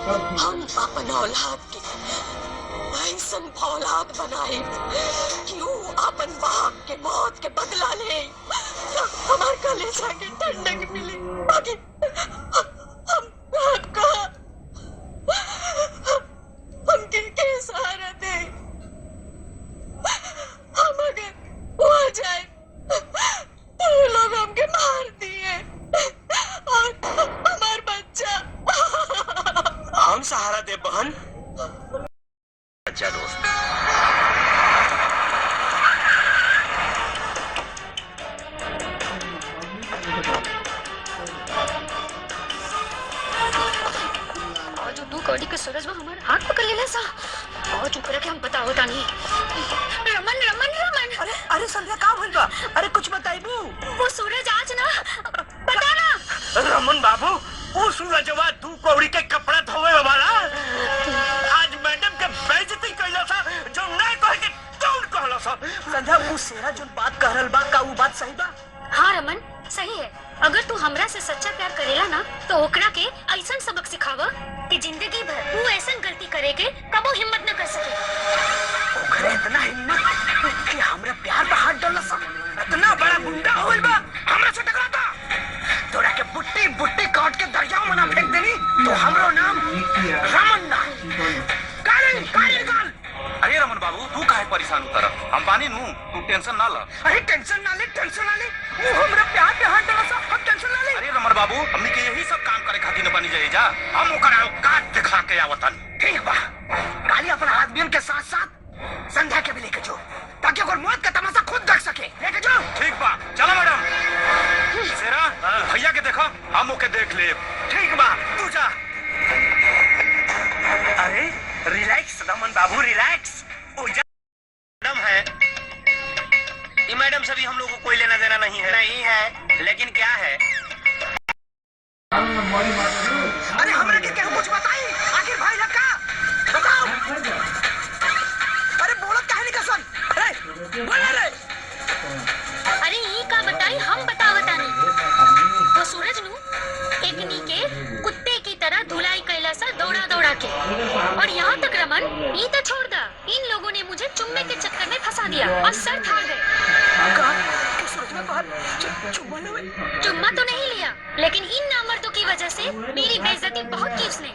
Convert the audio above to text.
हम अपन औलाद के ऐसन औलाद बनाए कि वो अपन बाप के मौत के बदला ले, हमार कलेजा के ठंडक मिले। बाकी हम आपका हमके के सहारा दे। हम अगर वो आ जाए तो वो लोग हमके मार दिए और हमार बच्चा। हम सहारा दे बहन। अच्छा दोस्त, और जो तू कौड़ी के सूरज में हमारे हाथ पकड़ लेला सा और चुप रह के हम बताओ तानी। रमन रमन रमन। अरे अरे संध्या का भइल बा? अरे कुछ बताइबू। वो सूरज आज ना बता ना। रमन बाबू, वो सूरजवा तू कौड़ी के कपड़ा धोवे वाला आज मैडम के बेइज्जती कइला सा, जो ना कह के कौन कहला सा। संध्या वो सेरा जो बात कह रहल बा का वो बात सही बा? हाँ रमन सही है। अगर तू हमरा से सच्चा प्यार करेला ना तो ओकरा के ऐसा सबक सिखावा कि जिंदगी भर वो ऐसा गलती करे के कबो हिम्मत न कर सके। ओकरे इतना हिम्मत कि हमरा प्यार पे हाथ डालला सा। इतना बड़ा गुंडा होइल बा हमरा से टकराता। तोरा के बुट्टी बुट्टी काट के दरियाव में ना फेंक देनी तो हमरो नाम रमन ना। काली काली निकाल। अरे रमन बाबू, तू काहे परेशान उतर? हम बानी नू, तू टेंशन ना ल। अरे टेंशन ना ले, टेंशन ना ले। वो हमरा प्यार पे हाथ डाला सा, हम टेंशन ना ले। अरे रमन बाबू, हमनी के यही सब काम करे खातिर न बनी जाए जा। हम ओकर औकात दिखा के आवतन। ठीक बा, काली अपना आदमियन के साथ साथ संध्या के भी लेके जो, ताकि ओकर मौत का तमाशा खुद देख सके। लेके जो। ठीक बा, चलो मैडम। सेरा, भैया के देखो, हम ओके देख ले। ठीक बा, तू जा। अरे रिलैक्स रमन बाबू, रिलैक्स। ओ जा मैडम है, ये मैडम से भी हम लोगों को कोई लेना देना नहीं है। नहीं है, लेकिन क्या है? अरे हमरा के क्या कुछ बताई? आखिर भाई लड़का बताओ। अरे बोलो कहानी का सुन। अरे बोल रे। अरे ये का बताई, हम बतावता नहीं। वो सूरज नु एक नी के कुत्ते की तरह धुलाई कैला सा दौड़ा दौड़ा के। और यहाँ तक रमन, ये तो छोड़ दा, इन लोगों ने मुझे चुम्मे के चक्कर में फंसा दिया और सर फाड़ गए। चुम्मा तो नहीं लिया, लेकिन इन नामर्दों की वजह से मेरी बेइज्जती बहुत की उसने।